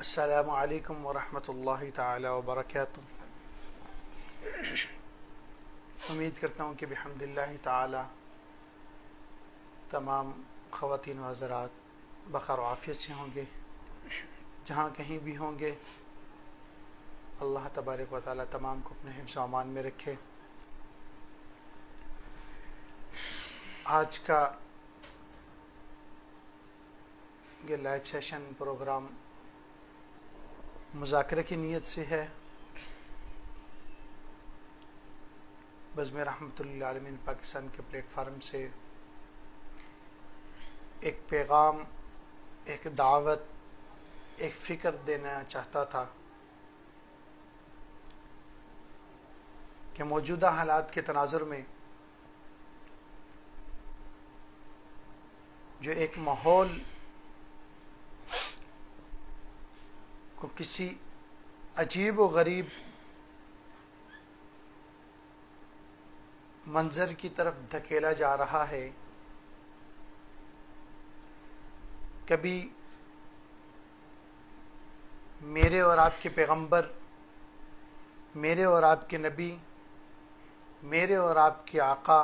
अस्सलामु अलैकुम वरहमतुल्लाहि ताला वबरकातुह। उम्मीद करता हूँ कि बिहम्दिल्लाहि ताला तमाम ख़वातीन व हज़रात बख़ैर व आफ़ियत से होंगे। जहाँ कहीं भी होंगे अल्लाह तबारक व ताला तमाम को अपने हिफ्ज़ व अमान में रखे। आज का ये लाइव सेशन प्रोग्राम मुज़ाकरे की नीयत से है। बज़्म रहमतुल्लिल आलमीन पाकिस्तान के प्लेटफार्म से एक पैगाम, एक दावत, एक फ़िक्र देना चाहता था कि मौजूदा हालात के तनाजुर में जो एक माहौल को किसी अजीब व गरीब मंजर की तरफ धकेला जा रहा है। कभी मेरे और आपके पैगंबर, मेरे और आपके नबी, मेरे और आपके आका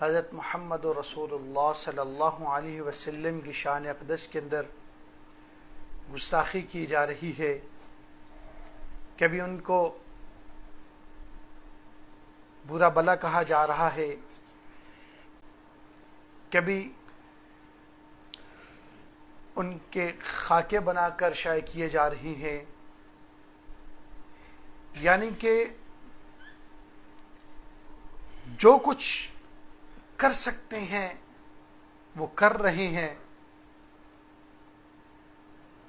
हज़रत मुहम्मद रसूलुल्लाह सल्लल्लाहु अलैहि वसल्लम की शान अक़दस के अंदर गुस्ताखी की जा रही है। कभी उनको बुरा भला कहा जा रहा है, कभी उनके खाके बनाकर शाये किए जा रही हैं। यानी कि जो कुछ कर सकते हैं वो कर रहे हैं।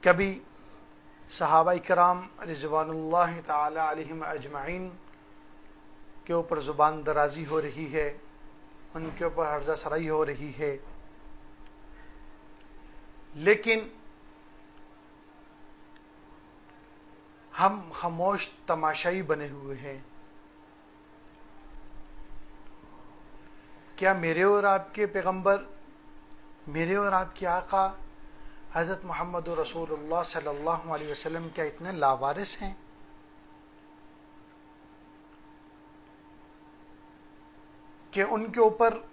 कभी सहाबाए किराम रिज़वानुल्लाहि ताला अलैहिम अजमाइन के ऊपर ज़ुबान दराजी हो रही है, उनके ऊपर हर्जा सराई हो रही है, लेकिन हम खामोश तमाशाई बने हुए हैं। क्या मेरे और आपके पैगंबर, मेरे और आपके आका हज़रत मोहम्मद रसूलुल्लाह सल्लल्लाहु अलैहि वसल्लम क्या इतने लावारिस हैं कि उनके ऊपर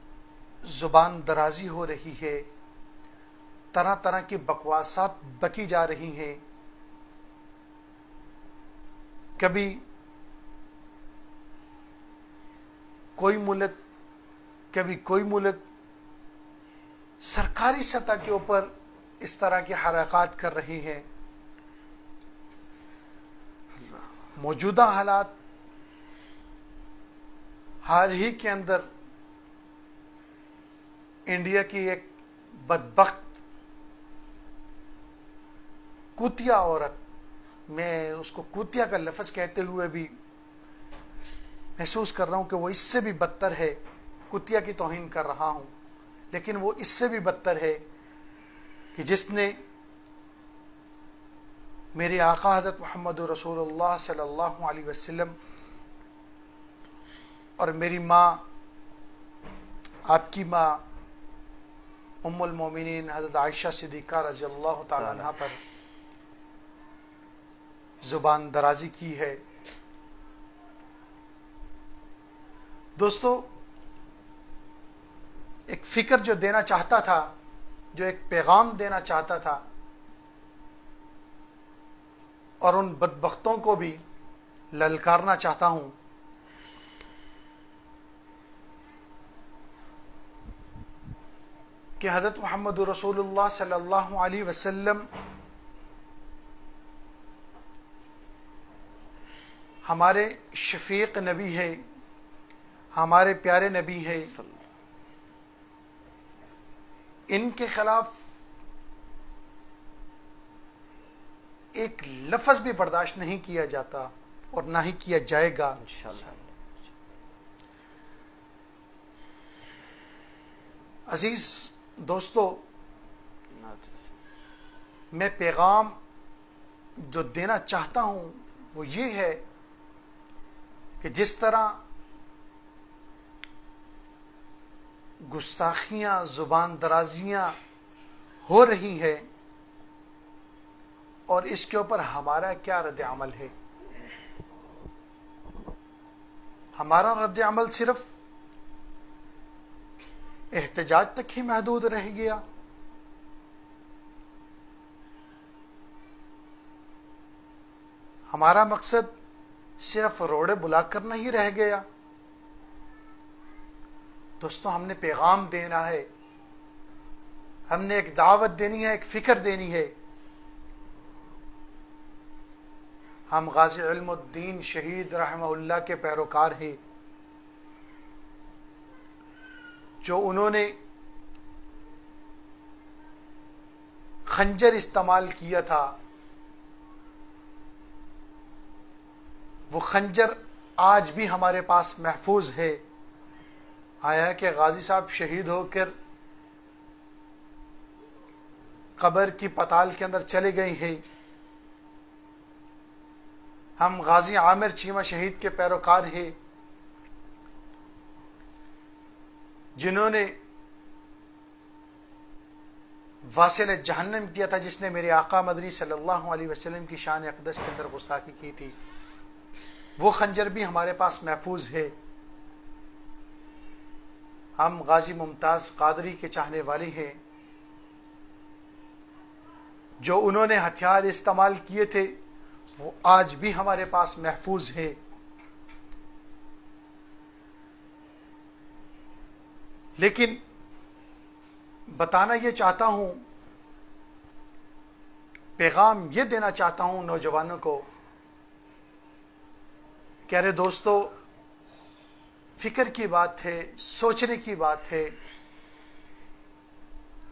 ज़ुबान दराजी हो रही है, तरह तरह की बकवासात बकी जा रही हैं। कभी कोई मुल्क, कभी कोई मुल्क सरकारी सतह के ऊपर इस तरह की हरकत कर रही हैं। मौजूदा हालात हाल ही के अंदर इंडिया की एक बदबख्त कुतिया औरत, मैं उसको कुतिया का लफ्ज़ कहते हुए भी महसूस कर रहा हूं कि वो इससे भी बदतर है। कुतिया की तौहीन कर रहा हूं, लेकिन वो इससे भी बदतर है कि जिसने मेरे आका हज़रत मोहम्मद रसूलुल्लाह सल्लल्लाहु अलैहि वसल्लम और मेरी माँ, आपकी माँ उम्मुल मोमिनीन हज़रत आयशा सिद्दीक़ा रज़ियल्लाहु ताला अन्हा पर ज़ुबान दराजी की है। दोस्तों, एक फ़िक्र जो देना चाहता था, जो एक पैगाम देना चाहता था, और उन बदबख्तों को भी ललकारना चाहता हूं कि हज़रत मोहम्मद रसूलुल्लाह सल्लल्लाहु अलैहि वसल्लम हमारे शफीक नबी है, हमारे प्यारे नबी है। इनके खिलाफ एक लफ्ज़ भी बर्दाश्त नहीं किया जाता और ना ही किया जाएगा इंशाअल्लाह। अजीज दोस्तों, मैं पैगाम जो देना चाहता हूं वो ये है कि जिस तरह गुस्ताखियां, जुबान दराजियां हो रही है और इसके ऊपर हमारा क्या रद्द अमल है। हमारा रद्द अमल सिर्फ एहतजाज तक ही महदूद रह गया। हमारा मकसद सिर्फ रोड़े बुला कर नहीं रह गया। दोस्तों, हमने पैगाम देना है, हमने एक दावत देनी है, एक फिक्र देनी है। हम गाजी इल्मुद्दीन शहीद रहमहुल्लाह के पैरोकार हैं, जो उन्होंने खंजर इस्तेमाल किया था। वो खंजर आज भी हमारे पास महफूज है। आया कि गाजी साहब शहीद होकर कब्र की पताल के अंदर चले गए हैं। हम गाजी आमिर चीमा शहीद के पैरोकार हैं, जिन्होंने वासिल जहन्नम किया था, जिसने मेरे आका मदनी सल्लल्लाहु अलैहि वसल्लम की शान अक़दस के अंदर गुस्ताखी की थी। वो खंजर भी हमारे पास महफूज है। हम गाजी मुमताज कादरी के चाहने वाले हैं, जो उन्होंने हथियार इस्तेमाल किए थे वो आज भी हमारे पास महफूज है। लेकिन बताना ये चाहता हूं, पैगाम ये देना चाहता हूं नौजवानों को कि अरे दोस्तों, फिक्र की बात है, सोचने की बात है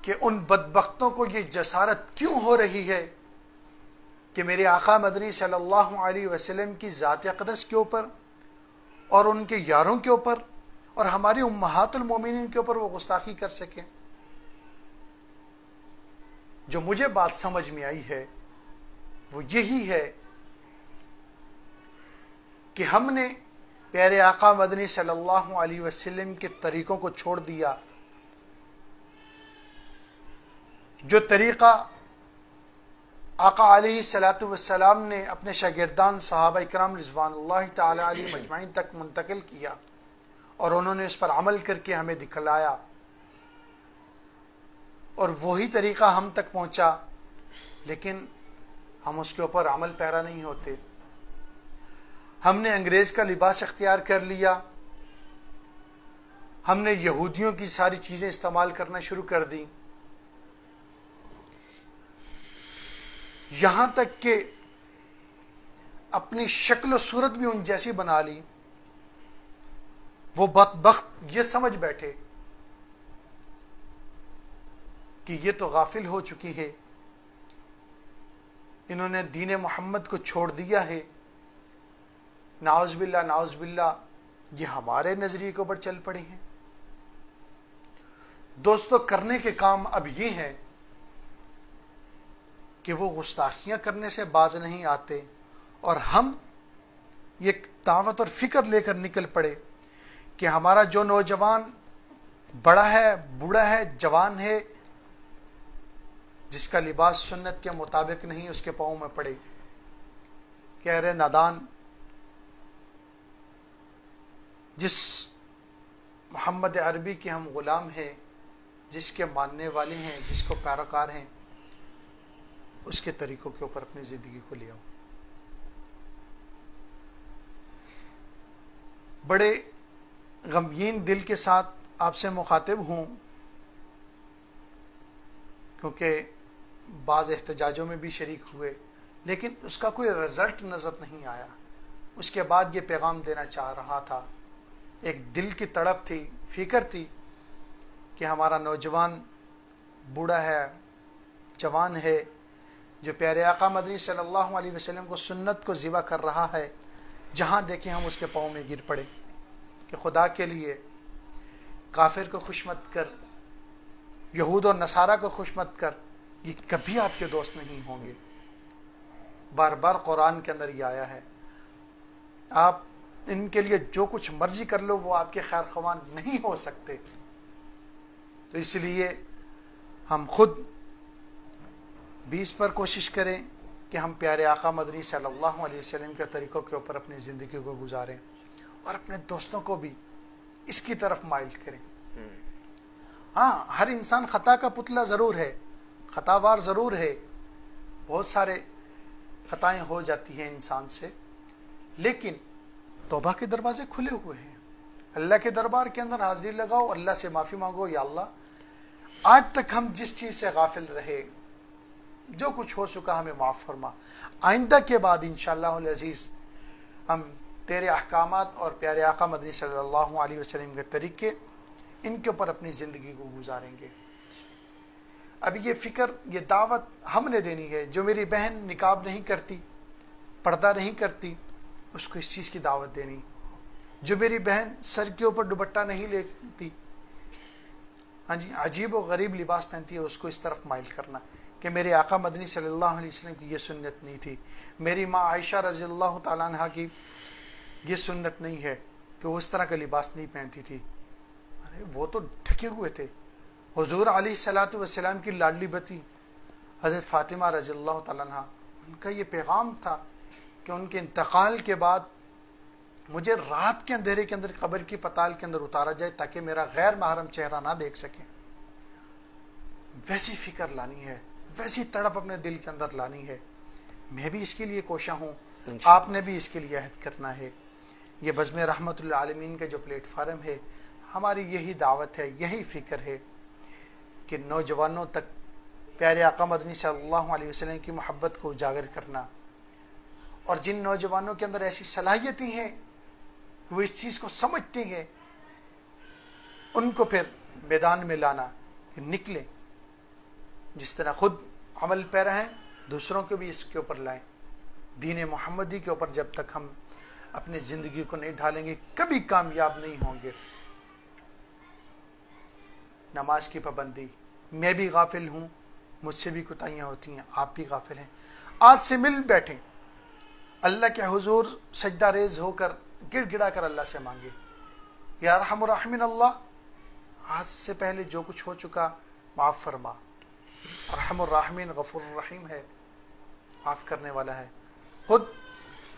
कि उन बदबख्तों को ये जसारत क्यों हो रही है कि मेरे आका मदनी सल्लल्लाहु अलैहि वसल्लम की ज़ात अक़दस के ऊपर और उनके यारों के ऊपर और हमारी उम्महातुल मोमिनीन के ऊपर वो गुस्ताखी कर सके। जो मुझे बात समझ में आई है वो यही है कि हमने प्यारे आका मदनी सल्लल्लाहु अलैहि वसल्लम के तरीकों को छोड़ दिया। जो तरीका आका अलैहिस्सलातु वस्सलाम ने अपने शागिर्दान सहाबा इकराम रिज़वानुल्लाहि ताला अलैहिम अजमाइन तक मुंतकिल किया और उन्होंने इस पर अमल करके हमें दिखलाया, और वही तरीका हम तक पहुंचा, लेकिन हम उसके ऊपर अमल पैरा नहीं होते। हमने अंग्रेज का लिबास इख्तियार कर लिया, हमने यहूदियों की सारी चीजें इस्तेमाल करना शुरू कर दी, यहां तक कि अपनी शक्ल सूरत भी उन जैसी बना ली। वो बदबख्त ये समझ बैठे कि ये तो गाफिल हो चुकी है, इन्होंने दीन मोहम्मद को छोड़ दिया है। नाउज़ बिल्लाह, ये हमारे नजरिए के ऊपर चल पड़े हैं। दोस्तों, करने के काम अब ये हैं कि वो गुस्ताखियां करने से बाज नहीं आते और हम ये दावत और फिक्र लेकर निकल पड़े कि हमारा जो नौजवान बड़ा है, बूढ़ा है, जवान है, जिसका लिबास सुन्नत के मुताबिक नहीं, उसके पांव में पड़े। कह रहे नादान, जिस मोहम्मद अरबी के हम गुलाम हैं, जिसके मानने वाले हैं, जिसको पैरोकार हैं, उसके तरीकों के ऊपर अपनी जिंदगी को ले आओ। बड़े गमगीन दिल के साथ आपसे मुखातिब हूं, क्योंकि बाज़ एहतजाजों में भी शरीक हुए, लेकिन उसका कोई रिजल्ट नजर नहीं आया। उसके बाद ये पैगाम देना चाह रहा था, एक दिल की तड़प थी, फिक्र थी कि हमारा नौजवान बूढ़ा है, जवान है, जो प्यारे आका मदनी सल्लल्लाहु अलैहि वसल्लम को सुन्नत को ज़िबा कर रहा है, जहां देखें हम उसके पाँव में गिर पड़े कि खुदा के लिए काफिर को खुश मत कर, यहूद और नसारा को खुश मत कर, ये कभी आपके दोस्त नहीं होंगे। बार बार कुरान के अंदर ये आया है, आप इनके लिए जो कुछ मर्जी कर लो वो आपके खैर ख्वाह नहीं हो सकते। तो इसलिए हम खुद भी इस पर कोशिश करें कि हम प्यारे आका मदनी सल्लल्लाहु अलैहि वसल्लम के तरीक़ों के ऊपर अपनी ज़िंदगी को गुजारें और अपने दोस्तों को भी इसकी तरफ माइल करें। हाँ, हर इंसान खता का पुतला ज़रूर है, खतावार ज़रूर है, बहुत सारे खताएं हो जाती हैं इंसान से, लेकिन तौबा के दरवाजे खुले हुए हैं। अल्लाह के दरबार के अंदर हाजिरी लगाओ, अल्लाह से माफ़ी मांगो, या अल्लाह आज तक हम जिस चीज़ से गाफिल रहे, जो कुछ हो चुका हमें माफ़ फरमा, आइंदा के बाद इंशाअल्लाह अज़ीज़ हम तेरे अहकामात और प्यारे आका मदनी सल्लल्लाहु अलैहि वसल्लम के तरीके, इनके ऊपर अपनी ज़िंदगी को गुजारेंगे। अब ये फ़िक्र, ये दावत हमने देनी है। जो मेरी बहन निकाब नहीं करती, पर्दा नहीं करती, उसको इस चीज़ की दावत देनी। जो मेरी बहन सर के ऊपर दुपट्टा नहीं लेती, हाँ जी, अजीब और गरीब लिबास पहनती है, उसको इस तरफ माइल करना कि मेरे आका मदनी सल्लल्लाहु अलैहि वसल्लम की ये सुन्नत नहीं थी। मेरी माँ आयशा रज़ियल्लाहु ताला अन्हा की ये सुन्नत नहीं है कि वो इस तरह का लिबास नहीं पहनती थी। अरे वो तो ढके हुए थे। हुजूर अलैहिस्सलातु वस्सलाम की लाडली बती हज़रत फ़ातिमा रज़ियल्लाहु ताला अन्हा, उनका ये पैगाम था कि उनके इंतकाल के बाद मुझे रात के अंधेरे के अंदर कब्र की पताल के अंदर उतारा जाए ताकि मेरा गैर महरम चेहरा ना देख सके। वैसी फिक्र लानी है, वैसी तड़प अपने दिल के अंदर लानी है। मैं भी इसके लिए कोशा हूँ, आपने भी इसके लिए अहद करना है। ये बज़्म रहमतुल आलमीन का जो प्लेटफार्म है, हमारी यही दावत है, यही फिक्र है कि नौजवानों तक प्यारे आका मदनी सल्लल्लाहु अलैहि वसल्लम की मोहब्बत को उजागर करना, और जिन नौजवानों के अंदर ऐसी सलाहियतें हैं कि वो इस चीज़ को समझते हैं, उनको फिर मैदान में लाना कि निकले, जिस तरह खुद अमल पैरा हैं दूसरों को भी इसके ऊपर लाएं। दीन मोहम्मदी के ऊपर जब तक हम अपनी ज़िंदगी को नहीं ढालेंगे, कभी कामयाब नहीं होंगे। नमाज की पाबंदी, मैं भी गाफिल हूँ, मुझसे भी कुताहियाँ होती हैं, आप भी गाफिल हैं। आज से मिल बैठें, अल्लाह के हुजूर सजदा रेज होकर गिड़गिड़ा कर अल्लाह से मांगे, या रहमान रहीम अल्लाह, आज से पहले जो कुछ हो चुका माफ़ फरमा। रहमान रहीम गफूर रहीम है, माफ़ करने वाला है। खुद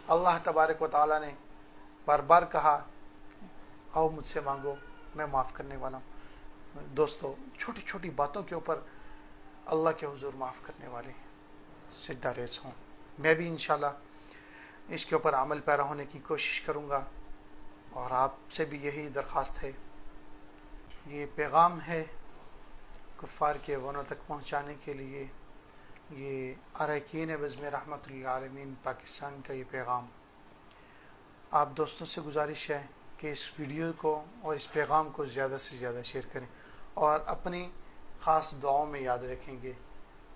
अल्लाह तबारक व तआला ने बार बार कहा, आओ मुझसे मांगो, मैं माफ़ करने वाला हूँ। दोस्तों, छोटी छोटी बातों के ऊपर अल्लाह के हुजूर माफ़ करने वाले हैं, सिद्धा रेस हों। मैं भी इंशाल्लाह इसके ऊपर अमल पैरा होने की कोशिश करूँगा, और आपसे भी यही दरख्वास्त है, ये पैगाम है कुफ़ार के वनों तक पहुँचाने के लिए। ये अरकान बज़्म रहमतुल आलमीन पाकिस्तान का ये पैगाम आप दोस्तों से गुजारिश है कि इस वीडियो को और इस पैगाम को ज़्यादा से ज़्यादा शेयर करें और अपनी ख़ास दुआओं में याद रखेंगे।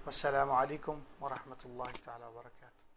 अस्सलामु अलैकुम व रहमतुल्लाहि तआला व बरकातुहू।